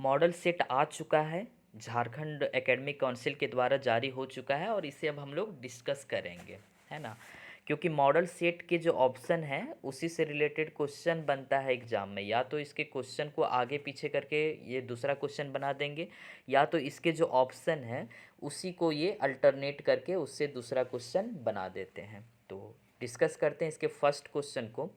Model set आ चुका है, Jharkhand academic council के द्वारा जारी हो चुका है और इसे अब हम लोग डिस्कस करेंगे, है ना। क्योंकि मॉडल सेट के जो ऑप्शन है उसी से रिलेटेड क्वेश्चन बनता है एग्जाम में, या तो इसके क्वेश्चन को आगे पीछे करके ये दूसरा क्वेश्चन बना देंगे, या तो इसके जो ऑप्शन है उसी को ये अल्टरनेट करके उससे दूसरा क्वेश्चन बना देते हैं। तो डिस्कस करते हैं इसके फर्स्ट क्वेश्चन को।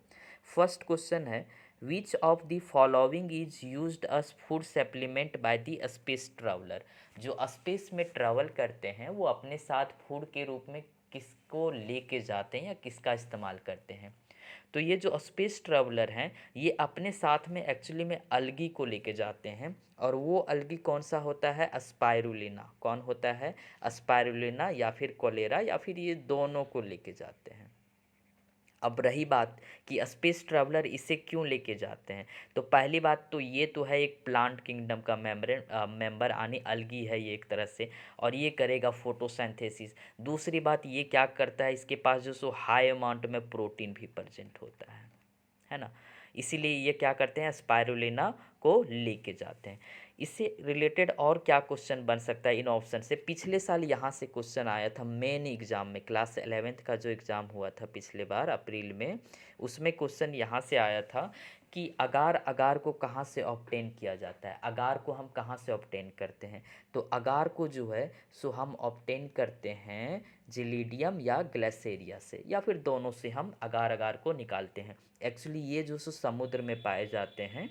फर्स्ट क्वेश्चन है, which of the following is used us food supplement by the space traveller. जो स्पेस में ट्रैवल करते हैं वो अपने साथ फूड के रूप में किसको लेके जाते हैं या किसका इस्तेमाल करते हैं। तो ये जो स्पेस ट्रैवलर हैं ये अपने साथ में एक्चुअली में अलगी को लेके जाते हैं, और वो अलगी कौन सा होता है, स्पाइरुलिना। कौन होता है, स्पाइरुलिना या फिर कोलेरा, या फिर ये दोनों को लेके जाते हैं। अब रही बात कि स्पेस ट्रैवलर इसे क्यों लेके जाते हैं, तो पहली बात तो ये तो है एक प्लांट किंगडम का मेंबर आनी अलगी है ये एक तरह से, और ये करेगा फोटोसिंथेसिस। दूसरी बात ये क्या करता है, इसके पास जो सो हाई अमाउंट में प्रोटीन भी प्रेजेंट होता है ना। इसीलिए ये क्या करते हैं, स्पाइरुलिना को लेके जाते हैं। इससे रिलेटेड और क्या क्वेश्चन बन सकता है इन ऑप्शन से। पिछले साल यहाँ से क्वेश्चन आया था मेन एग्जाम में, क्लास 11th का जो एग्ज़ाम हुआ था पिछले बार अप्रैल में, उसमें क्वेश्चन यहाँ से आया था कि अगार अगार को कहाँ से ऑब्टेन किया जाता है। अगार को हम कहाँ से ऑब्टेन करते हैं, तो अगार को जो है सो हम ऑब्टेन करते हैं जिलीडियम या ग्लेसेरिया से, या फिर दोनों से हम अगार अगार को निकालते हैं। एक्चुअली ये जो सो समुद्र में पाए जाते हैं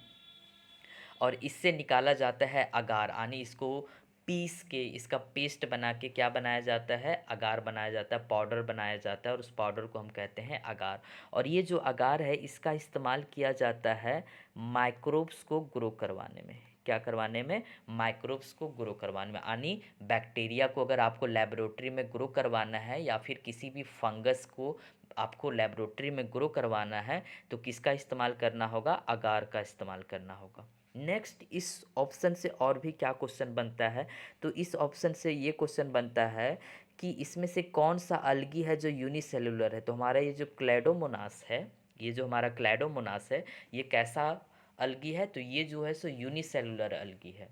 और इससे निकाला जाता है अगार, यानी इसको पीस के इसका पेस्ट बना के क्या बनाया जाता है, अगार बनाया जाता है, पाउडर बनाया जाता है, और उस पाउडर को हम कहते हैं अगार। और ये जो अगार है इसका इस्तेमाल किया जाता है माइक्रोब्स को ग्रो करवाने में। क्या करवाने में, माइक्रोब्स को ग्रो करवाने में, यानी बैक्टीरिया को अगर आपको लेबोरेटरी में ग्रो करवाना है या फिर किसी भी फंगस को आपको लेबोरेटरी में ग्रो करवाना है तो किसका इस्तेमाल करना होगा, अगार का इस्तेमाल करना होगा। नेक्स्ट इस ऑप्शन से और भी क्या क्वेश्चन बनता है, तो इस ऑप्शन से ये क्वेश्चन बनता है कि इसमें से कौन सा अलगी है जो यूनिसेलुलर है। तो हमारा ये जो क्लैडोमोनास है, ये जो हमारा क्लैडोमोनास है ये कैसा अलगी है, तो ये जो है सो यूनिसेलुलर अलगी है।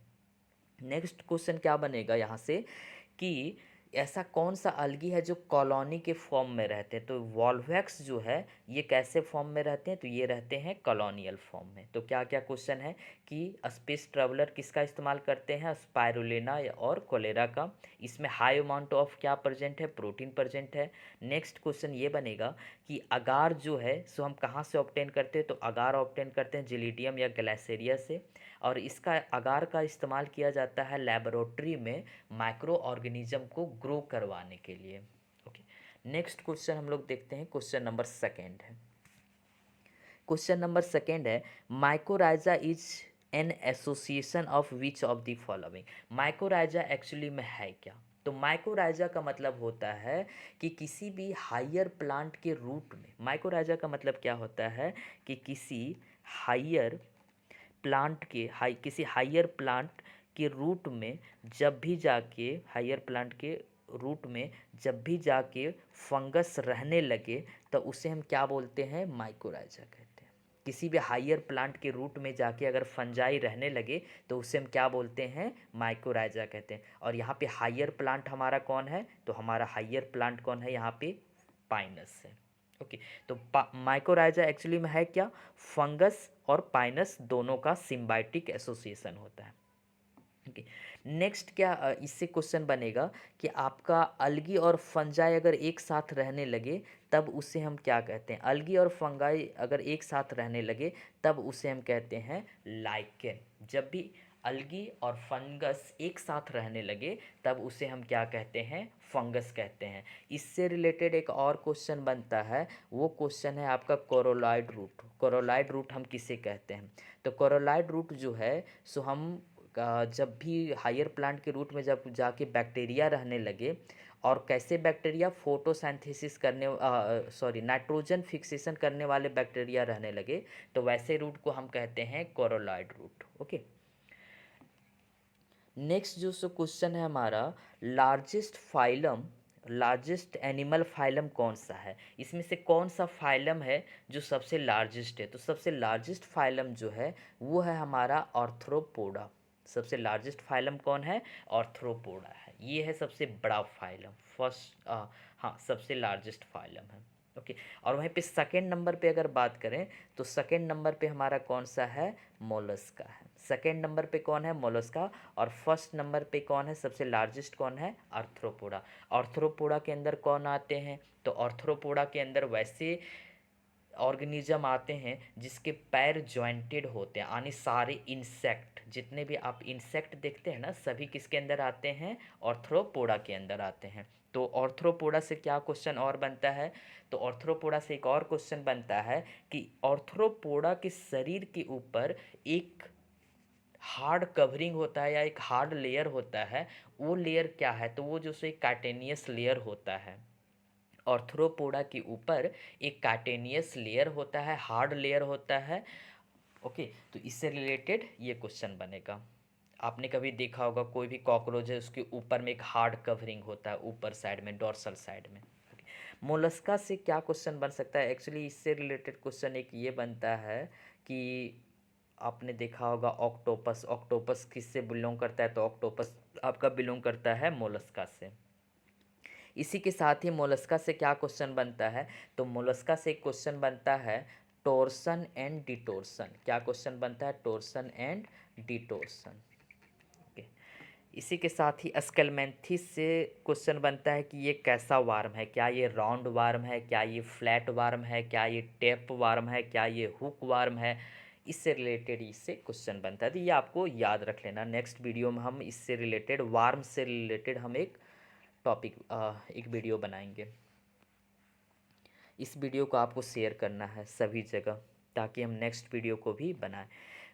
नेक्स्ट क्वेश्चन क्या बनेगा यहाँ से कि ऐसा कौन सा अलगी है जो कॉलोनी के फॉर्म में रहते हैं। तो वॉल्वैक्स जो है ये कैसे फॉर्म में रहते हैं, तो ये रहते हैं कॉलोनियल फॉर्म में। तो क्या क्या क्वेश्चन है कि स्पेस ट्रैवलर किसका इस्तेमाल करते हैं, स्पाइरुलिना और कोलेरा का। इसमें हाई अमाउंट ऑफ क्या प्रेजेंट है, प्रोटीन प्रेजेंट है। नेक्स्ट क्वेश्चन ये बनेगा कि अगार जो है सो हम कहाँ से ऑब्टेन करते हैं, तो अगार ऑब्टेन करते हैं जिलीडियम या ग्लाइसेरिया से, और इसका अगार का इस्तेमाल किया जाता है लेबोरेटरी में माइक्रो ऑर्गेनिज्म को ग्रो करवाने के लिए। ओके, नेक्स्ट क्वेश्चन हम लोग देखते हैं, क्वेश्चन नंबर सेकेंड है। क्वेश्चन नंबर सेकेंड है, mycorrhiza is an association of which of the following. Mycorrhiza actually में है क्या, तो माइकोराइजा का मतलब होता है कि किसी भी हायर प्लांट के रूट में, माइकोराइजा का मतलब क्या होता है कि किसी हायर प्लांट के किसी हायर प्लांट के रूट में जब भी जाके हायर प्लांट के रूट में जब भी जाके फंगस रहने लगे तो उसे हम क्या बोलते हैं, माइकोराइजा कहते हैं। किसी भी हायर प्लांट के रूट में जाके अगर फंजाई रहने लगे तो उसे हम क्या बोलते हैं, माइकोराइजा कहते हैं। और यहाँ पे हायर प्लांट हमारा कौन है, तो हमारा हायर प्लांट कौन है यहाँ पे, पाइनस है। ओके, तो माइकोराइजा एक्चुअली में है क्या, फंगस और पाइनस दोनों का सिम्बायोटिक एसोसिएशन होता है। ओके, नेक्स्ट क्या इससे क्वेश्चन बनेगा कि आपका अलगी और फंजाई अगर एक साथ रहने लगे तब उसे हम क्या कहते हैं, अलगी और फंगाई अगर एक साथ रहने लगे तब उसे हम कहते हैं लाइकेन। जब भी अलगी और फंगस एक साथ रहने लगे तब उसे हम क्या कहते हैं, फंगस कहते हैं। इससे रिलेटेड एक और क्वेश्चन बनता है, वो क्वेश्चन है आपका कोरोलॉइड रूट। कोरोलॉइड रूट हम किसे कहते हैं, तो कोरोलॉइड रूट जो है सो हम जब भी हायर प्लांट के रूट में जब जाके बैक्टीरिया रहने लगे, और कैसे बैक्टीरिया, फोटोसिंथेसिस करने सॉरी नाइट्रोजन फिक्सेशन करने वाले बैक्टीरिया रहने लगे, तो वैसे रूट को हम कहते हैं कोरोलॉइड रूट। ओके, नेक्स्ट जो सो क्वेश्चन है हमारा, largest phylum, largest animal phylum कौन सा है, इसमें से कौन सा फाइलम है जो सबसे लार्जेस्ट है। तो सबसे लार्जेस्ट फाइलम जो है वो है हमारा आर्थ्रोपोडा। सबसे लार्जेस्ट फाइलम कौन है? ऑर्थ्रोपोडा है। ये है सबसे बड़ा फाइलम, फर्स्ट हाँ सबसे लार्जेस्ट फाइलम है। ओके, और वहीं पे सेकंड नंबर पे अगर बात करें तो सेकंड नंबर पे हमारा कौन सा है? मोलस्का है। सेकंड नंबर पे कौन है? मोलस्का। और फर्स्ट नंबर पे कौन है? सबसे लार्जेस्ट कौन है? आर्थ्रोपोडा। आर्थ्रोपोडा के अंदर कौन आते हैं? तो आर्थ्रोपोडा के अंदर वैसे ऑर्गेनिज्म आते हैं जिसके पैर जॉइंटेड होते हैं, यानी सारे इंसेक्ट, जितने भी आप इंसेक्ट देखते हैं ना, सभी किसके अंदर आते हैं? ऑर्थ्रोपोडा के अंदर आते हैं। तो ऑर्थ्रोपोडा से क्या क्वेश्चन और बनता है? तो ऑर्थ्रोपोडा से एक और क्वेश्चन बनता है कि ऑर्थ्रोपोडा के शरीर के ऊपर एक हार्ड कवरिंग होता है या एक हार्ड लेयर होता है, वो लेयर क्या है? तो वो जो सो एक कार्टेनियस लेयर होता है। ऑर्थ्रोपोडा के ऊपर एक कार्टेनियस लेयर होता है, हार्ड लेयर होता है। ओके, तो इससे रिलेटेड ये क्वेश्चन बनेगा। आपने कभी देखा होगा कोई भी कॉकरोच है, उसके ऊपर में एक हार्ड कवरिंग होता है, ऊपर साइड में, डॉर्सल साइड में। मोलस्का से क्या क्वेश्चन बन सकता है? एक्चुअली इससे रिलेटेड क्वेश्चन एक ये बनता है कि आपने देखा होगा ऑक्टोपस, ऑक्टोपस किससे बिलोंग करता है? तो ऑक्टोपस आपका बिलोंग करता है मोलस्का से। इसी के साथ ही मोलस्का से क्या क्वेश्चन बनता है? तो मोलस्का से एक क्वेश्चन बनता है टोर्सन एंड डिटोर्सन। क्या क्वेश्चन बनता है? Torsion and डिटोर्सन। ओके, इसी के साथ ही स्केलमेंथिस से क्वेश्चन बनता है कि ये कैसा वार्म है? क्या ये राउंड वार्म है? क्या ये फ्लैट वार्म है? क्या ये टेप वार्म है? क्या ये हुक वार्म है? इससे रिलेटेड इससे क्वेश्चन बनता है, तो ये आपको याद रख लेना। नेक्स्ट वीडियो में हम इससे रिलेटेड, वार्म से रिलेटेड हम एक टॉपिक, एक वीडियो बनाएंगे। इस वीडियो को आपको शेयर करना है सभी जगह, ताकि हम नेक्स्ट वीडियो को भी बनाएं।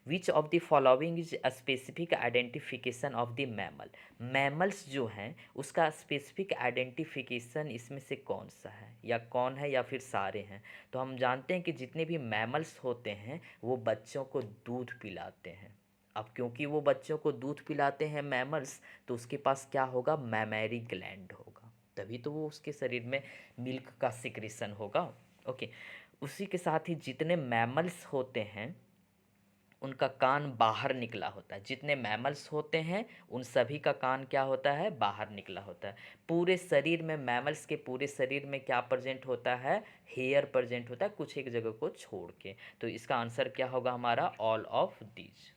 विच of the following is a specific identification of the mammal? Mammals जो हैं उसका स्पेसिफिक आइडेंटिफिकेशन इसमें से कौन सा है, या कौन है, या फिर सारे हैं? तो हम जानते हैं कि जितने भी मैमल्स होते हैं वो बच्चों को दूध पिलाते हैं। अब क्योंकि वो बच्चों को दूध पिलाते हैं मैमल्स, तो उसके पास क्या होगा? मैमरी ग्लैंड होगा, तभी तो वो उसके शरीर में मिल्क का सिक्रेशन होगा। ओके, उसी के साथ ही जितने मैमल्स होते हैं उनका कान बाहर निकला होता है। जितने मैमल्स होते हैं उन सभी का कान क्या होता है? बाहर निकला होता है। पूरे शरीर में, मैमल्स के पूरे शरीर में क्या प्रेजेंट होता है? हेयर प्रेजेंट होता है, कुछ एक जगह को छोड़ के। तो इसका आंसर क्या होगा हमारा? All of these.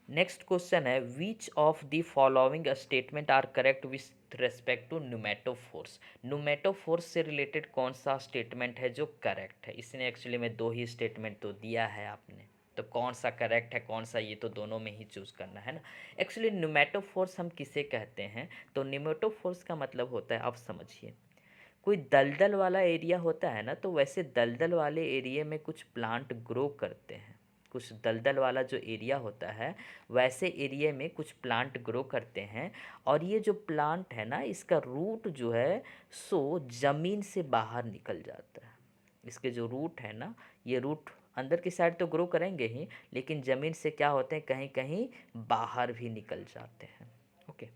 Next question है which of the following statement are correct with respect to pneumatophores? Pneumatophores से रिलेटेड कौन सा स्टेटमेंट है जो करेक्ट है? इसने एक्चुअली में दो ही स्टेटमेंट तो दिया है आपने, तो कौन सा करेक्ट है कौन सा, ये तो दोनों में ही चूज करना है ना। एक्चुअली न्यूमेटोफोर्स हम किसे कहते हैं? तो न्यूमेटोफोर्स का मतलब होता है, आप समझिए, कोई दलदल वाला एरिया होता है ना, तो वैसे दलदल वाले एरिया में कुछ प्लांट ग्रो करते हैं। कुछ दलदल वाला जो एरिया होता है वैसे एरिया में कुछ प्लांट ग्रो करते हैं। और ये जो प्लांट है ना, इसका रूट जो है सो ज़मीन से बाहर निकल जाता है। इसके जो रूट है ना, ये रूट अंदर की साइड तो ग्रो करेंगे ही, लेकिन ज़मीन से क्या होते हैं, कहीं कहीं बाहर भी निकल जाते हैं। ओके,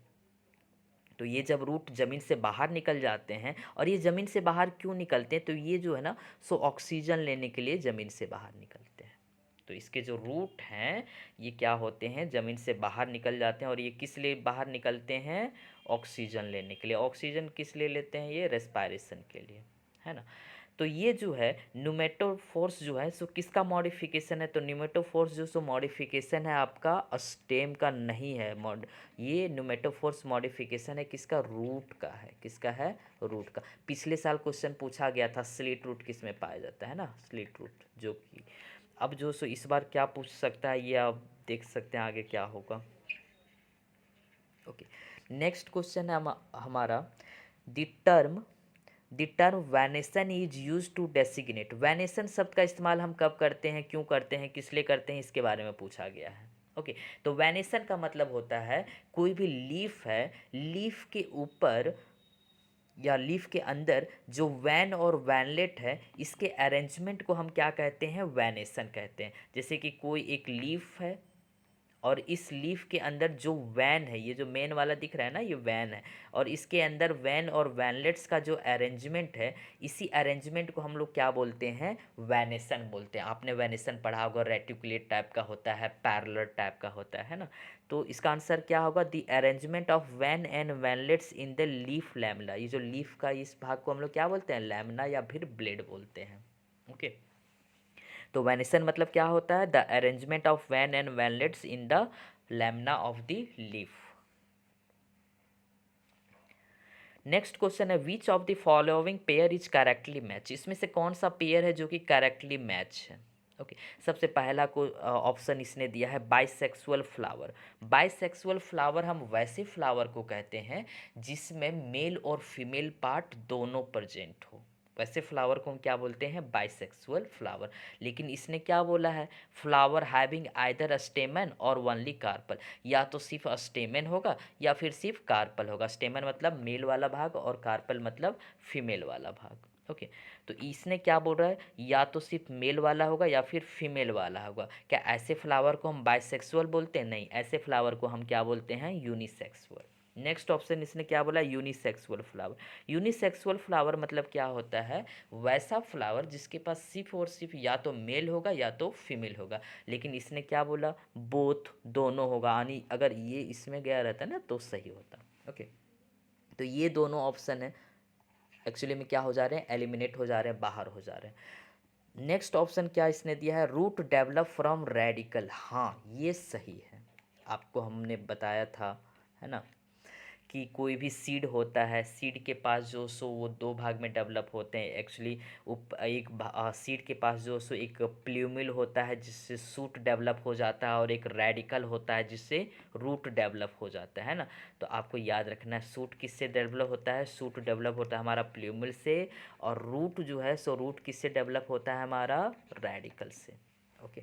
तो ये जब रूट ज़मीन से बाहर निकल जाते हैं, और ये ज़मीन से बाहर क्यों निकलते हैं? तो ये जो है ना सो ऑक्सीजन लेने के लिए ज़मीन से बाहर निकलते हैं। तो इसके जो रूट हैं ये क्या होते हैं? ज़मीन से बाहर निकल जाते हैं। और ये किस लिए बाहर निकलते हैं? ऑक्सीजन लेने के लिए। ऑक्सीजन किस लिए लेते हैं? ये रेस्पायरेशन के लिए, है ना। तो ये जो है न्यूमेटोफोर्स जो है सो किसका मॉडिफिकेशन है? तो न्यूमेटोफोर्स जो सो मॉडिफिकेशन है आपका स्टेम का नहीं है। ये न्यूमेटोफोर्स मॉडिफिकेशन है किसका? रूट का है। किसका है? रूट का। पिछले साल क्वेश्चन पूछा गया था स्लिट रूट किस में पाया जाता है ना, स्लिट रूट, जो कि अब जो सो इस बार क्या पूछ सकता है, ये आप देख सकते हैं आगे क्या होगा। ओके, नेक्स्ट क्वेश्चन है हमारा the term venation is use to designate. Venation शब्द का इस्तेमाल हम कब करते हैं, क्यों करते हैं, किस लिए करते हैं, इसके बारे में पूछा गया है। ओके, तो वैनेसन का मतलब होता है कोई भी लीफ है, लीफ के ऊपर या लीफ के अंदर जो वैन और वैनलेट है, इसके अरेंजमेंट को हम क्या कहते हैं? वैनेसन कहते हैं। जैसे कि कोई एक लीफ है और इस लीफ के अंदर जो वैन है, ये जो मेन वाला दिख रहा है ना, ये वैन है, और इसके अंदर वैन और वैनलेट्स का जो अरेंजमेंट है, इसी अरेंजमेंट को हम लोग क्या बोलते हैं, वैनेसन बोलते हैं। आपने वैनेसन पढ़ा होगा, रेटिकुलेट टाइप का होता है, पैरेलल टाइप का होता है ना। तो इसका आंसर क्या होगा, the arrangement of vein and veinlets in the leaf lamina. ये जो लीफ का इस भाग को हम लोग क्या बोलते हैं, लैमिना या फिर ब्लेड बोलते हैं। ओके, तो वेनेसन मतलब क्या होता है, the arrangement of vein and veinlets in the lamina of the leaf. Next question है, which of the following pair is correctly match. इसमें से कौन सा पेयर है जो कि करेक्टली मैच है। ओके, सबसे पहला को ऑप्शन इसने दिया है बाइसेक्सुअल फ्लावर। बाइसेक्सुअल फ्लावर हम वैसे फ्लावर को कहते हैं जिसमें मेल और फीमेल पार्ट दोनों प्रेजेंट हो, वैसे फ्लावर को हम क्या बोलते हैं, बाइसेक्सुअल फ्लावर। लेकिन इसने क्या बोला है, फ्लावर हैविंग आइदर अ स्टेमन और ओनली कार्पल, या तो सिर्फ स्टेमन होगा या फिर सिर्फ कार्पल होगा। स्टेमन मतलब मेल वाला भाग और कार्पल मतलब फीमेल वाला भाग। ओके, तो इसने क्या बोल रहा है, या तो सिर्फ मेल वाला होगा या फिर फीमेल वाला होगा। क्या ऐसे फ्लावर को हम बाइसेक्सुअल बोलते हैं, नहीं, ऐसे फ्लावर को हम क्या बोलते हैं, यूनिसेक्सुअल। नेक्स्ट ऑप्शन इसने क्या बोला, यूनिसेक्सुअल फ्लावर। यूनिसेक्सुअल फ्लावर मतलब क्या होता है, वैसा फ्लावर जिसके पास सिर्फ और सिर्फ या तो मेल होगा या तो फीमेल होगा। लेकिन इसने क्या बोला, बोथ, दोनों होगा, यानी अगर ये इसमें गया रहता ना तो सही होता। ओके, तो ये दोनों ऑप्शन है एक्चुअली में क्या हो जा रहे हैं, एलिमिनेट हो जा रहे हैं, बाहर हो जा रहे हैं। नेक्स्ट ऑप्शन क्या इसने दिया है, रूट डेवलप फ्रॉम रेडिकल। हाँ, ये सही है, आपको हमने बताया था, है ना, कि कोई भी सीड होता है, सीड के पास जो सो वो दो भाग में डेवलप होते हैं एक्चुअली। एक सीड के पास जो सो एक प्ल्यूमिल होता है जिससे सूट डेवलप हो जाता है, और एक रेडिकल होता है जिससे रूट डेवलप हो जाता है ना। तो आपको याद रखना है, सूट किससे डेवलप होता है, सूट डेवलप होता है हमारा प्ल्यूमिल से, और रूट जो है सो रूट किससे डेवलप होता है, हमारा रेडिकल से। ओके,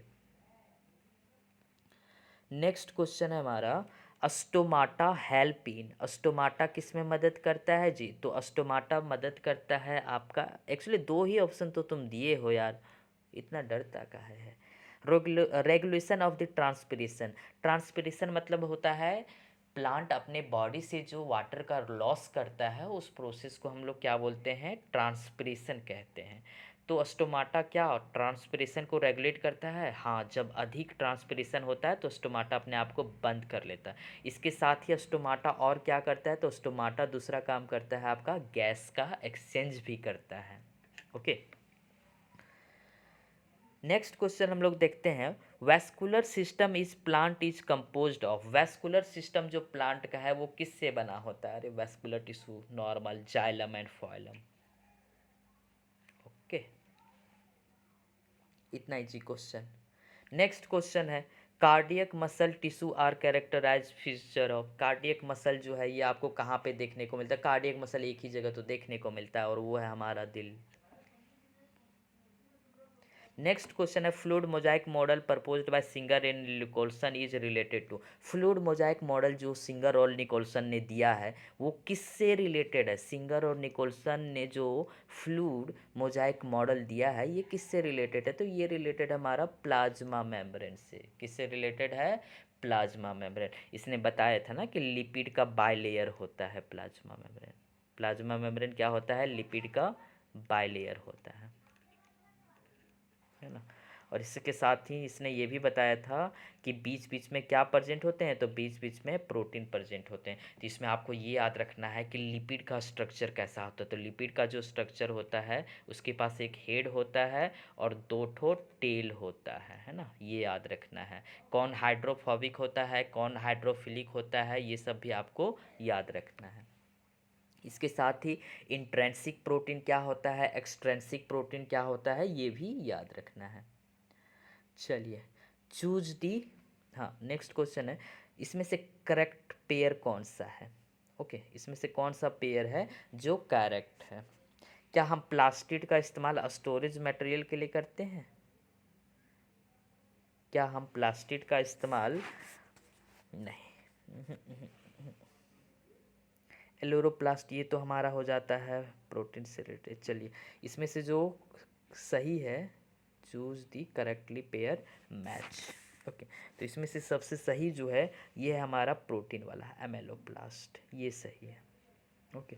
नेक्स्ट क्वेश्चन है हमारा, अस्टोमाटा हेल्पिन। अस्टोमाटा किस में मदद करता है जी, तो अस्टोमाटा मदद करता है आपका, एक्चुअली दो ही ऑप्शन तो तुम दिए हो यार, इतना डरता का है। Regulation of the transpiration. Transpiration मतलब होता है प्लांट अपने बॉडी से जो वाटर का लॉस करता है, उस प्रोसेस को हम लोग क्या बोलते हैं, ट्रांसपिरेशन कहते हैं। तो स्टोमाटा क्या ट्रांसपिरेशन को रेगुलेट करता है, हाँ, जब अधिक ट्रांसपिरेशन होता है तो स्टोमाटा अपने आप को बंद कर लेता है। इसके साथ ही स्टोमाटा और क्या करता है, तो स्टोमाटा दूसरा काम करता है आपका गैस का एक्सचेंज भी करता है। ओके, नेक्स्ट क्वेश्चन हम लोग देखते हैं, vascular system is plant is composed of. Vascular system जो प्लांट का है वो किससे बना होता है, अरे vascular tissue, normal, xylem and phloem. Okay, इतना इजी क्वेश्चन। नेक्स्ट क्वेश्चन है, cardiac muscle tissue are characterize feature of. Cardiac muscle जो है ये आपको कहाँ पे देखने को मिलता है, कार्डियक मसल एक ही जगह तो देखने को मिलता है, और वो है हमारा दिल। नेक्स्ट क्वेश्चन है, fluid mosaic model proposed by Singer and Nicolson is related to. Fluid mosaic model जो सिंगर और निकोलसन ने दिया है वो किससे रिलेटेड है, सिंगर और निकोलसन ने जो फ्लूइड मोजाइक मॉडल दिया है ये किससे रिलेटेड है, तो ये रिलेटेड है हमारा प्लाज्मा मेम्ब्रेन से। किससे रिलेटेड है, प्लाज्मा मेम्ब्रेन। इसने बताया था ना कि लिपिड का बाइलेयर होता है प्लाज्मा मेम्ब्रेन। प्लाज्मा मेम्ब्रेन क्या होता है, लिपिड का बाइलेयर होता है ना। और इसके साथ ही इसने ये भी बताया था कि बीच बीच में क्या प्रेजेंट होते हैं, तो बीच बीच में प्रोटीन प्रेजेंट होते हैं। तो इसमें आपको ये याद रखना है कि लिपिड का स्ट्रक्चर कैसा होता है। तो लिपिड का जो स्ट्रक्चर होता है उसके पास एक हेड होता है और दो ठो टेल होता है ना, ये याद रखना है। कौन हाइड्रोफोबिक होता है, कौन हाइड्रोफिलिक होता है, ये सब भी आपको याद रखना है। इसके साथ ही इंट्रेंसिक प्रोटीन क्या होता है, एक्सट्रेंसिक प्रोटीन क्या होता है, ये भी याद रखना है। चलिए, चूज दी, हाँ, नेक्स्ट क्वेश्चन है, इसमें से करेक्ट पेयर कौन सा है। ओके, इसमें से कौन सा पेयर है जो करेक्ट है। क्या हम प्लास्टिक का इस्तेमाल स्टोरेज मटेरियल के लिए करते हैं, क्या हम प्लास्टिक का इस्तेमाल, नहीं, एलोरोप्लास्ट ये तो हमारा हो जाता है प्रोटीन से रिलेटेड। चलिए, इसमें से जो सही है, चूज दी करेक्टली पेयर मैच। ओके, तो इसमें से सबसे सही जो है ये है हमारा प्रोटीन वाला है, एमेलोप्लास्ट, ये सही है। ओके,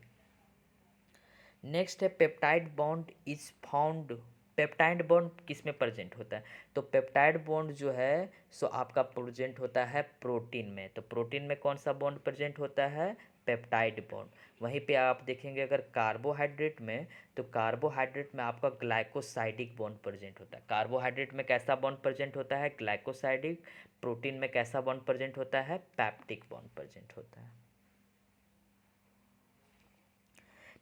नेक्स्ट है peptide bond is found. Peptide bond किस में प्रेजेंट होता है? तो पेप्टाइड बॉन्ड जो है सो आपका प्रेजेंट होता है प्रोटीन में। तो प्रोटीन में कौन सा बॉन्ड प्रेजेंट होता है? Peptide bond. वहीं पे आप देखेंगे अगर कार्बोहाइड्रेट में, तो कार्बोहाइड्रेट में आपका ग्लाइकोसाइडिक बॉन्ड प्रेजेंट होता है। कार्बोहाइड्रेट में कैसा बॉन्ड प्रेजेंट होता है? ग्लाइकोसाइडिक। प्रोटीन में कैसा बॉन्ड प्रेजेंट होता है? पैप्टिक बॉन्ड प्रेजेंट होता है।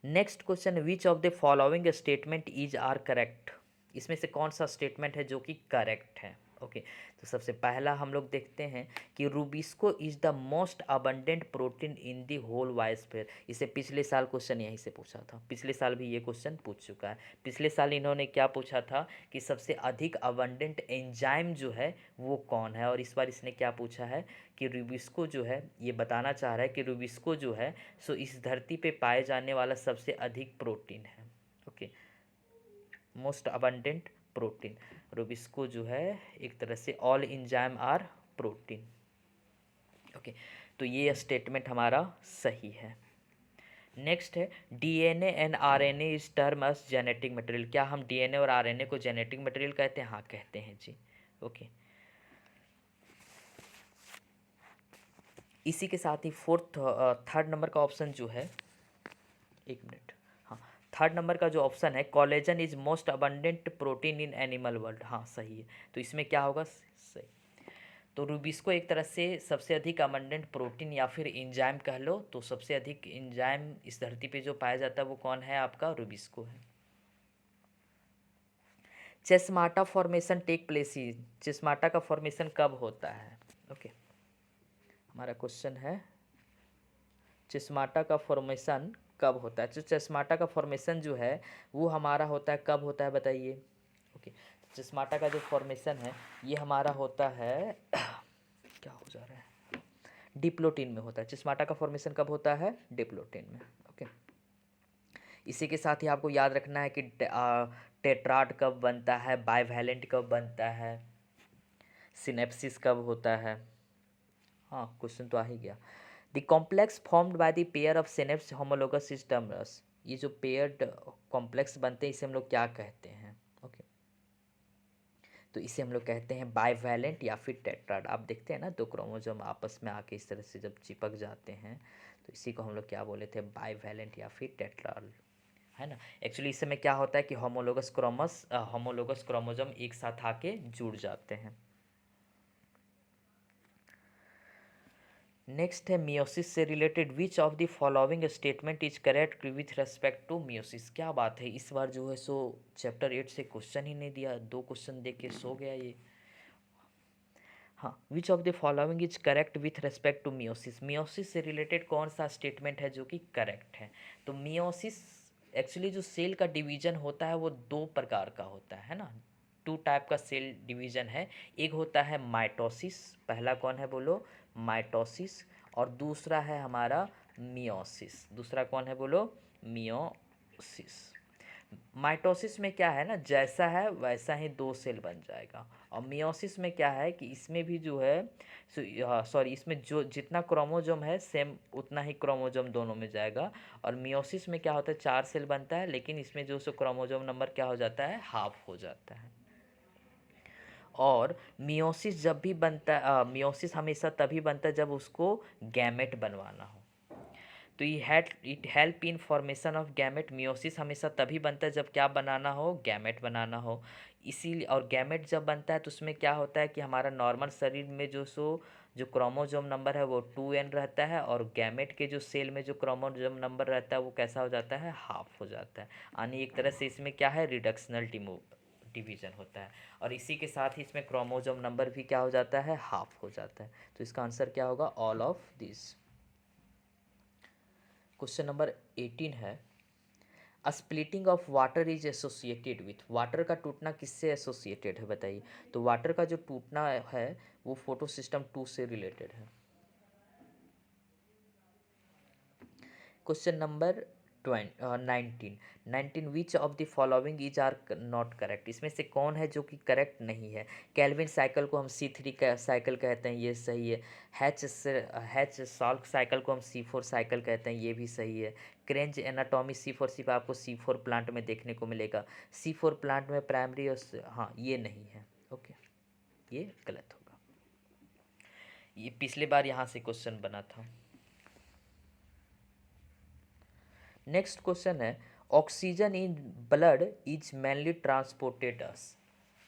Next question, which of the following statement is are correct? इसमें से कौन सा स्टेटमेंट है जो कि करेक्ट है? ओके, तो सबसे पहला हम लोग देखते हैं कि rubisco is the most abundant protein in the whole biosphere. इसे पिछले साल क्वेश्चन यहीं से पूछा था, पिछले साल भी ये क्वेश्चन पूछ चुका है। पिछले साल इन्होंने क्या पूछा था कि सबसे अधिक अबंडेंट एंजाइम जो है वो कौन है, और इस बार इसने क्या पूछा है कि रूबिस्को जो है, ये बताना चाह रहा है कि रूबिस्को जो है सो इस धरती पे पाए जाने वाला सबसे अधिक प्रोटीन है। Okay, most abundant protein rubisco जो है, एक तरह से all enzyme are protein. Okay, तो ये स्टेटमेंट हमारा सही है। नेक्स्ट है DNA and RNA is term as genetic material. क्या हम डीएनए और आरएनए को जेनेटिक मटेरियल कहते हैं? हाँ कहते हैं जी। ओके, इसी के साथ ही थर्ड नंबर का ऑप्शन जो है, एक मिनट, हाँ, थर्ड नंबर का जो ऑप्शन है collagen is most abundant protein in animal world, हाँ सही है। तो इसमें क्या होगा? सही। तो रूबिस्को एक तरह से सबसे अधिक अबंडेंट प्रोटीन या फिर एंजाइम कह लो, तो सबसे अधिक एंजाइम इस धरती पे जो पाया जाता है वो कौन है? आपका रूबिस्को है। चेस्माटा फॉर्मेशन टेक प्लेस इन, चेस्माटा का फॉर्मेशन कब होता है? ओके, हमारा क्वेश्चन है चेस्माटा का फॉर्मेशन कब होता है? तो चेस्माटा का फॉर्मेशन जो है वो हमारा होता है, कब होता है बताइए? ओके, चेस्माटा का जो फॉर्मेशन है ये हमारा होता है क्या हो जा रहा है, डिप्लोटिन में होता है। चेस्माटा का फॉर्मेशन कब होता है? डिप्लोटिन में। ओके, इसी के साथ ही आपको याद रखना है कि टेट्राड कब बनता है, बाइवैलेंट कब बनता है, सिनेप्सिस कब होता है। हाँ, क्वेश्चन तो आ ही गया। The complex formed by the pair of synapse homologous systems, ये जो पेयर्ड कॉम्प्लेक्स बनते हैं इसे हम लोग क्या कहते हैं? ओके, तो इसे हम लोग कहते हैं बाइवैलेंट या फिर टेट्राड। आप देखते हैं ना दो क्रोमोसोम आपस में आके इस तरह से जब चिपक जाते हैं, तो इसी को हम लोग क्या बोले थे? बाइवैलेंट या फिर टेट्राल, है ना। एक्चुअली इस समय क्या होता है कि होमोलोगस क्रोमोसोम एक साथ आके जुड़ जाते हैं। नेक्स्ट है मियोसिस से related, which of the following statement is correct with respect to meiosis? क्या बात है, इस बार जो है सो चैप्टर 8 से क्वेश्चन ही नहीं दिया, 2 क्वेश्चन दे के सो गया ये। हाँ, which of the following is correct with respect to meiosis? Meiosis से रिलेटेड कौन सा स्टेटमेंट है जो कि करेक्ट है? तो मियोसिस एक्चुअली जो सेल का डिवीजन होता है वो 2 प्रकार का होता है ना, 2 टाइप का सेल डिवीजन है। एक होता है माइटोसिस, पहला कौन है बोलो? माइटोसिस। और दूसरा है हमारा मियोसिस। दूसरा कौन है बोलो? मियोसिस। माइटोसिस में क्या है ना, जैसा है वैसा ही 2 सेल बन जाएगा। और मियोसिस में क्या है कि इसमें भी जो है सॉरी, इसमें जो जितना क्रोमोजोम है सेम उतना ही क्रोमोजोम दोनों में जाएगा। और मियोसिस में क्या होता है, 4 सेल बनता है, लेकिन इसमें जो सो क्रोमोजोम नंबर क्या हो जाता है? हाफ हो जाता है। और मियोसिस जब भी बनता है, मियोसिस हमेशा तभी बनता है जब उसको गैमेट बनवाना हो। तो it help in formation of gamete. Meiosis हमेशा तभी बनता है जब क्या बनाना हो? गैमेट बनाना हो। इसीलिए, और गैमेट जब बनता है तो उसमें क्या होता है कि हमारा नॉर्मल शरीर में जो क्रोमोजोम नंबर है वो 2n रहता है, और गैमेट के जो सेल में जो क्रोमोजोम नंबर रहता है वो कैसा हो जाता है? हाफ हो जाता है। यानी एक तरह से इसमें क्या है? रिडक्शनल डिवीजन होता है। और इसी के साथ ही इसमें क्रोमोजोम नंबर भी क्या हो जाता है? हाफ हो जाता है। तो इसका आंसर क्या होगा? All of this. Question number 18 है, splitting of water is associated with. Water का टूटना किससे एसोसिएटेड है बताइए? तो वाटर का जो टूटना है वो फोटो सिस्टम 2 से रिलेटेड है। Question number 19 19 which of the following is are not correct, इसमें से कौन है जो कि करेक्ट नहीं है। कैल्विन साइकिल को हम C3 का साइकिल कहते हैं, ये सही है। हैच साल्क साइकिल को हम C4 साइकिल कहते हैं, ये भी सही है। क्रेंज एनाटॉमी C4 सिर्फ आपको C4 प्लांट में देखने को मिलेगा। C4 प्लांट में प्राइमरी और हाँ ये नहीं है। ओके, ये गलत होगा। ये पिछले बार यहाँ से क्वेश्चन बना था। नेक्स्ट क्वेश्चन है oxygen in blood is mainly transported us.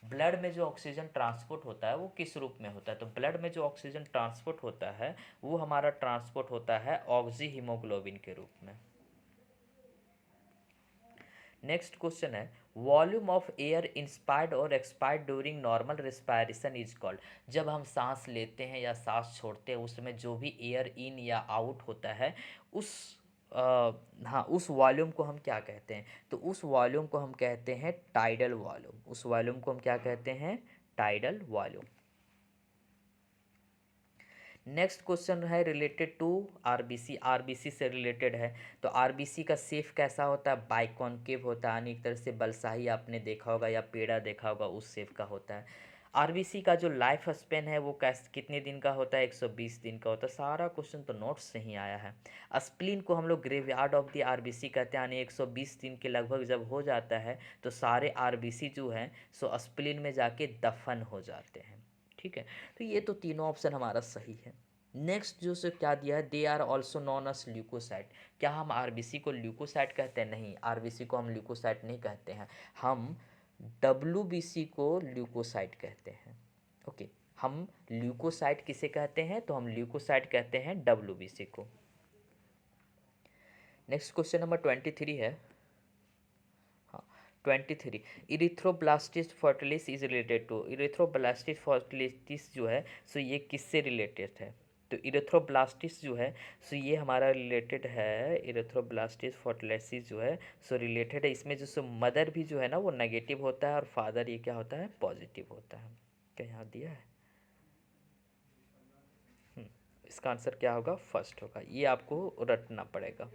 Blood में जो ऑक्सीजन ट्रांसपोर्ट होता है वो किस रूप में होता है? तो ब्लड में जो ऑक्सीजन ट्रांसपोर्ट होता है वो हमारा ट्रांसपोर्ट होता है ऑक्सी हीमोग्लोबिन के रूप में। नेक्स्ट क्वेश्चन है वॉल्यूम ऑफ एयर इंस्पायर्ड और expired during normal respiration is called. जब हम सांस लेते हैं या सांस छोड़ते हैं उस समय जो भी एयर इन या आउट होता है उस हाँ उस वॉल्यूम को हम क्या कहते हैं? तो उस वॉल्यूम को हम कहते हैं टाइडल वॉल्यूम। उस वॉल्यूम को हम क्या कहते हैं? Tidal volume. नेक्स्ट क्वेश्चन है रिलेटेड टू आरबीसी। आरबीसी से रिलेटेड है। तो आरबीसी का शेप कैसा होता है? बाइकॉन्केव होता है, यानी एक तरह से बलशाही आपने देखा होगा या पेड़ा देखा होगा, उस शेप का होता है। आरबीसी का जो लाइफ स्पेन है वो कितने दिन का होता है? 120 दिन का होता है। सारा क्वेश्चन तो नोट्स से ही आया है। स्प्लीन को हम लोग ग्रेवयार्ड ऑफ द आरबीसी कहते हैं, यानी 120 दिन के लगभग जब हो जाता है तो सारे आरबीसी जो हैं सो स्प्लीन में जाके दफन हो जाते हैं। ठीक है, तो ये तो तीनों ऑप्शन हमारा सही है। नेक्स्ट जो से क्या दिया है, they are also known as leucocyte. क्या हम आरबीसी को ल्यूकोसाइट कहते हैं? नहीं, आरबीसी को हम ल्यूकोसाइट नहीं कहते हैं, हम डब्ल्यूबीसी को ल्यूकोसाइट कहते हैं। ओके, हम ल्यूकोसाइट किसे कहते हैं? तो हम ल्यूकोसाइट कहते हैं डब्ल्यूबीसी को। नेक्स्ट क्वेश्चन नंबर 23 है। 23 इरिथ्रोब्लास्टिस फर्टिलिस इज रिलेटेड टू। इरिथ्रोब्लास्टिस फर्टिलिटिस जो है सो ये किससे रिलेटेड है? तो इरिथ्रोब्लास्टिस जो है सो ये हमारा रिलेटेड है। इरिथ्रोब्लास्टिस फर्टिलिसिस जो है सो रिलेटेड है। इसमें जो सो मदर भी जो है ना वो नेगेटिव होता है और फादर ये क्या होता है? पॉजिटिव होता है। क्या यहाँ दिया है? इसका आंसर क्या होगा? फर्स्ट होगा। ये आपको रटना पड़ेगा।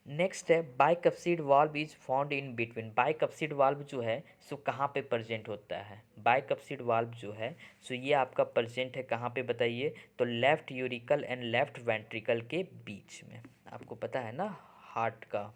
नेक्स्ट है bicuspid valve is found in between. Bicuspid valve जो है सो कहाँ पे प्रेजेंट होता है? बाइकप्सिड वाल्व जो है सो ये आपका प्रेजेंट है कहाँ पे बताइए? तो left uracil and left ventricle के बीच में। आपको पता है ना हार्ट का,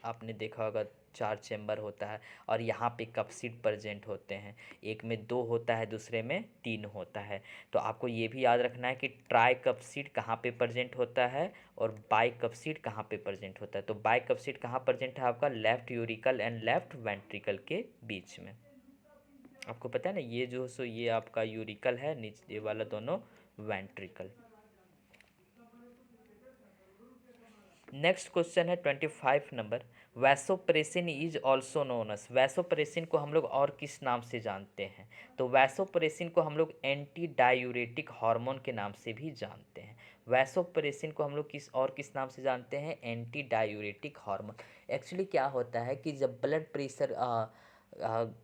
आपने देखा होगा 4 चैम्बर होता है और यहाँ पे कप्सिड प्रेजेंट होते हैं। एक में 2 होता है, दूसरे में 3 होता है। तो आपको ये भी याद रखना है कि ट्राई कप्सिड कहाँ पे प्रेजेंट होता है और बाई कप्सिड कहाँ पे प्रेजेंट होता है। तो बाई कप्सिड कहाँ प्रेजेंट है आपका? Left uracil and left ventricle के बीच में। आपको पता है ना ये जो सो ये आपका यूरिकल है, नीचे ये वाला दोनों वेंट्रिकल। नेक्स्ट क्वेश्चन है 25 number. Vasopressin is also known as. Vasopressin को हम लोग और किस नाम से जानते हैं? तो वैसोप्रेसिन को हम लोग एंटी डायूरेटिक हार्मोन के नाम से भी जानते हैं। वैसोप्रेसिन को हम लोग किस नाम से जानते हैं? Anti diuretic hormone. एक्चुअली क्या होता है कि जब ब्लड प्रेशर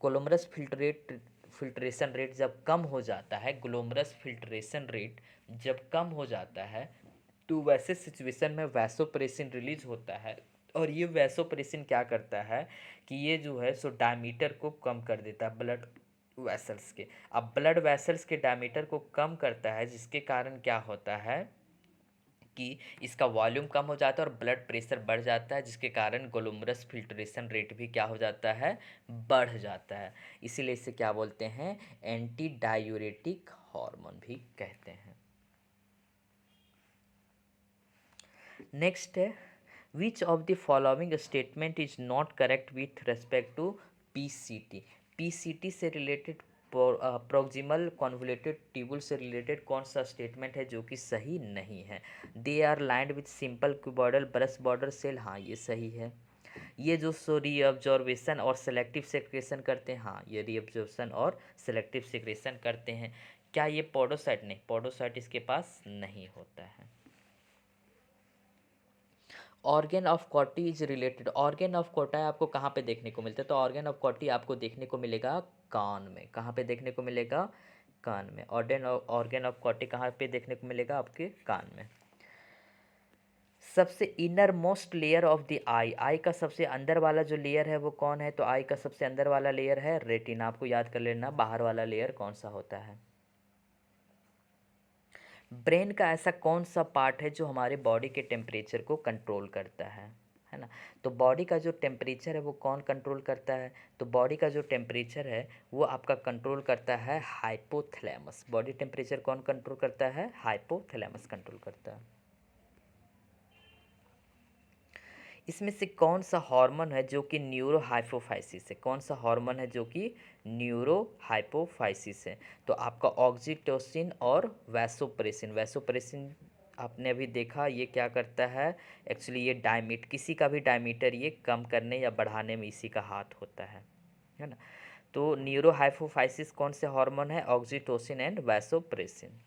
ग्लोमरस फिल्ट्रेशन रेट जब कम हो जाता है, ग्लोमरस फिल्ट्रेशन रेट जब कम हो जाता है तो वैसे सिचुएशन में वैसोप्रेसिन रिलीज होता है। और ये वैसोप्रेसिन क्या करता है कि ये जो है सो डायमीटर को कम कर देता है ब्लड वेसल्स के। अब ब्लड वेसल्स के डायमीटर को कम करता है जिसके कारण क्या होता है कि इसका वॉल्यूम कम हो जाता है और ब्लड प्रेशर बढ़ जाता है, जिसके कारण ग्लोमरस फिल्ट्रेशन रेट भी क्या हो जाता है? बढ़ जाता है। इसीलिए इसे क्या बोलते हैं? एंटी डायूरेटिक हार्मोन भी कहते हैं। नेक्स्ट है which of the following statement is not correct with respect to PCT. PCT से रिलेटेड प्रोक्सिमल कॉन्वोल्यूटेड ट्यूबुल से रिलेटेड कौन सा स्टेटमेंट है जो कि सही नहीं है? They are lined with simple cuboidal brush border cell, हाँ ये सही है। ये जो सो रीअब्जॉर्वेशन और सेलेक्टिव सेक्रेशन करते हैं, हाँ ये रीअब्जॉर्वेशन और सेलेक्टिव सेक्रेशन करते हैं। क्या ये पोडोसाइट? नहीं, पोडोसाइट इसके पास नहीं होता है। Organ of Corti is related. Organ of Corti आपको कहाँ पे देखने को मिलता है? तो ऑर्गेन ऑफ कॉटी आपको देखने को मिलेगा कान में। कहाँ पे देखने को मिलेगा? कान में। ऑर्गेन ऑफ कॉटी कहाँ पे देखने को मिलेगा? आपके कान में। सबसे innermost layer of the eye, eye का सबसे अंदर वाला जो लेयर है वो कौन है? तो आई का सबसे अंदर वाला लेयर है रेटिना। आपको याद कर लेना बाहर वाला लेयर कौन सा होता है। ब्रेन का ऐसा कौन सा पार्ट है जो हमारे बॉडी के टेम्परेचर को कंट्रोल करता है ना? तो बॉडी का जो टेम्परेचर है वो कौन कंट्रोल करता है? तो बॉडी का जो टेम्परेचर है वो आपका कंट्रोल करता है हाइपोथैलेमस। बॉडी टेम्परेचर कौन कंट्रोल करता है? हाइपोथैलेमस कंट्रोल करता है। इसमें से कौन सा हार्मोन है जो कि न्यूरो हाइपोफाइसिस है? कौन सा हार्मोन है जो कि न्यूरो हाइपोफाइसिस है? तो आपका ऑक्सीटोसिन और वैसोप्रेसिन। वैसोप्रेसिन आपने अभी देखा ये क्या करता है? एक्चुअली ये डायमीट, किसी का भी डायमीटर ये कम करने या बढ़ाने में इसी का हाथ होता है ना? तो न्यूरो हाइपोफाइसिस कौन से हार्मोन है? Oxytocin and vasopressin.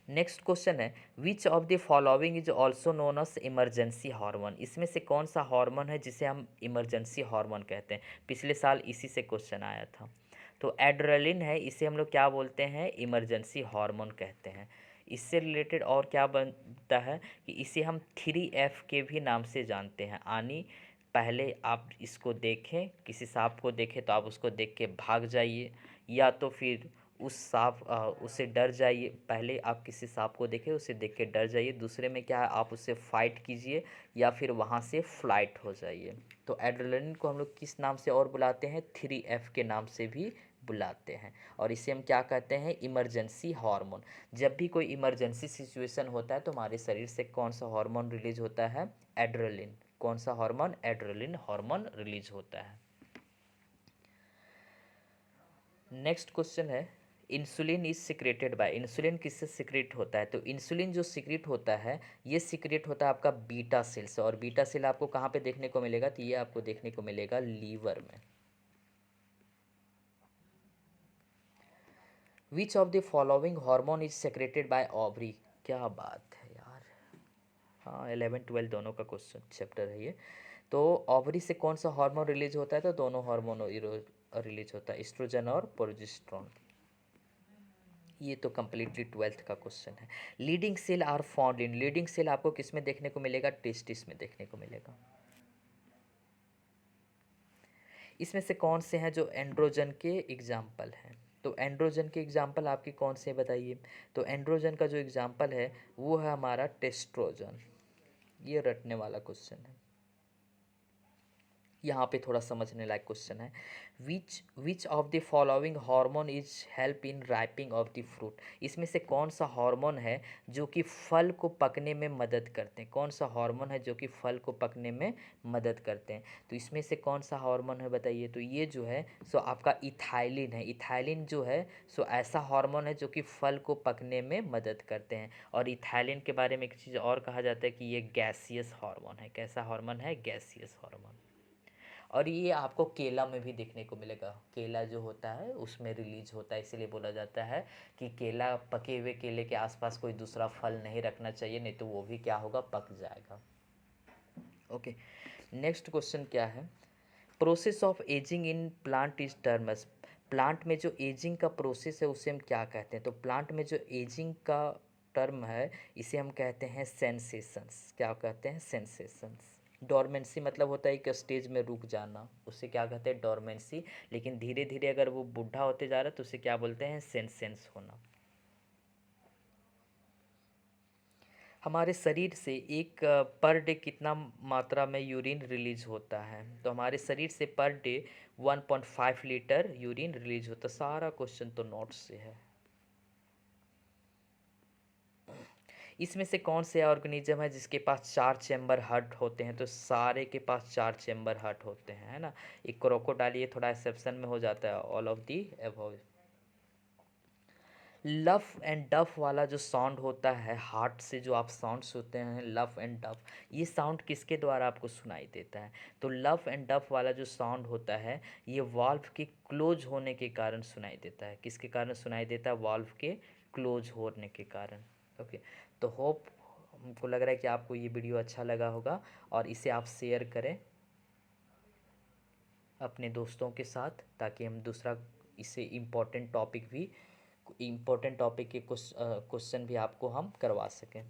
Next question है which of the following is also known as emergency hormone? इसमें से कौन सा हार्मोन है जिसे हम इमरजेंसी हार्मोन कहते हैं? पिछले साल इसी से क्वेश्चन आया था। तो एड्रेनलिन है, इसे हम लोग क्या बोलते हैं? इमरजेंसी हार्मोन कहते हैं। इससे रिलेटेड और क्या बनता है कि इसे हम 3F के भी नाम से जानते हैं। आनी, पहले आप इसको देखें, किसी सांप को देखें तो आप उसको देख के भाग जाइए, या तो फिर उस सांप उससे डर जाइए। पहले आप किसी सांप को देखें, उसे देख के डर जाइए। दूसरे में क्या है, आप उससे फाइट कीजिए या फिर वहाँ से फ्लाइट हो जाइए। तो एड्रेनलिन को हम लोग किस नाम से और बुलाते हैं? 3F के नाम से भी बुलाते हैं। और इसे हम क्या कहते हैं? Emergency hormone. जब भी कोई इमरजेंसी सिचुएशन होता है तो हमारे शरीर से कौन सा हार्मोन रिलीज होता है? एड्रेनलिन। कौन सा हार्मोन? एड्रेनलिन हार्मोन रिलीज होता है। नेक्स्ट क्वेश्चन है insulin is secreted by. Insulin किससे सिक्रेट होता है? तो इंसुलिन जो सिक्रेट होता है ये सिक्रेट होता है आपका बीटा सेल से। और बीटा सेल आपको कहाँ पे देखने को मिलेगा? तो ये आपको देखने को मिलेगा लीवर में। विच of the following hormone is secreted bye ovary? क्या बात है यार। हाँ, 11-12 दोनों का क्वेश्चन चैप्टर है ये। तो ओवरी से कौन सा हार्मोन रिलीज होता है? तो दोनों हार्मोन रिलीज होता है, एस्ट्रोजन और प्रोजेस्टेरोन। ये तो कम्प्लीटली 12th का क्वेश्चन है। Leading cell are found in. Leading cell आपको किस में देखने को मिलेगा? टेस्टिस में देखने को मिलेगा। इसमें से कौन से हैं जो एंड्रोजन के एग्जाम्पल हैं? तो एंड्रोजन के एग्जाम्पल आपके कौन से हैं बताइए? तो एंड्रोजन का जो एग्जाम्पल है वो है हमारा टेस्ट्रोजन। ये रटने वाला क्वेश्चन है। यहाँ पे थोड़ा समझने लायक क्वेश्चन है। Which of the following hormone is help in ripening of the fruit? इसमें से कौन सा हार्मोन है जो कि फल को पकने में मदद करते हैं? कौन सा हार्मोन है जो कि फल को पकने में मदद करते हैं? तो इसमें से कौन सा हार्मोन है बताइए? तो ये जो है सो आपका इथाइलिन है। इथाइलिन जो है सो ऐसा हार्मोन है जो कि फल को पकने में मदद करते हैं। और इथाइलिन के बारे में एक चीज़ और कहा जाता है कि ये गैसियस हार्मोन है। कैसा हार्मोन है? Gaseous hormone. और ये आपको केला में भी देखने को मिलेगा। केला जो होता है उसमें रिलीज होता है, इसीलिए बोला जाता है कि केला, पके हुए केले के आसपास कोई दूसरा फल नहीं रखना चाहिए, नहीं तो वो भी क्या होगा? पक जाएगा। ओके, नेक्स्ट क्वेश्चन क्या है? Process of ageing in plant is terms. Plant में जो एजिंग का प्रोसेस है उसे हम क्या कहते हैं? तो प्लांट में जो एजिंग का टर्म है इसे हम कहते हैं सेंसेशंस। क्या कहते हैं? सेंसेशंस। डोरमेंसी मतलब होता है कि स्टेज में रुक जाना, उसे क्या कहते हैं? डोरमेंसी। लेकिन धीरे धीरे अगर वो बूढ़ा होते जा रहा है तो उसे क्या बोलते हैं? सेंसेंस होना। हमारे शरीर से एक पर डे कितना मात्रा में यूरिन रिलीज होता है? तो हमारे शरीर से per day 1.5 litre urine release होता है। सारा क्वेश्चन तो नोट्स से है। इसमें से कौन से ऑर्गेनिज्म है जिसके पास 4 चैम्बर हार्ट होते हैं? तो सारे के पास 4 चैम्बर हार्ट होते हैं, है ना? एक क्रोकोडाइल ये थोड़ा एक्सेप्शन में हो जाता है, all of the above. Lub and dub वाला जो साउंड होता है, हार्ट से जो आप साउंड सुनते हैं लफ एंड डफ, ये साउंड किसके द्वारा आपको सुनाई देता है? तो लफ एंड डफ वाला जो साउंड होता है ये वाल्व के क्लोज होने के कारण सुनाई देता है। किसके कारण सुनाई देता है? वाल्व के क्लोज होने के कारण। ओके, तो होप, हमको लग रहा है कि आपको ये वीडियो अच्छा लगा होगा और इसे आप शेयर करें अपने दोस्तों के साथ, ताकि हम दूसरा इससे इम्पोर्टेंट टॉपिक के कुछ क्वेश्चन भी आपको हम करवा सकें।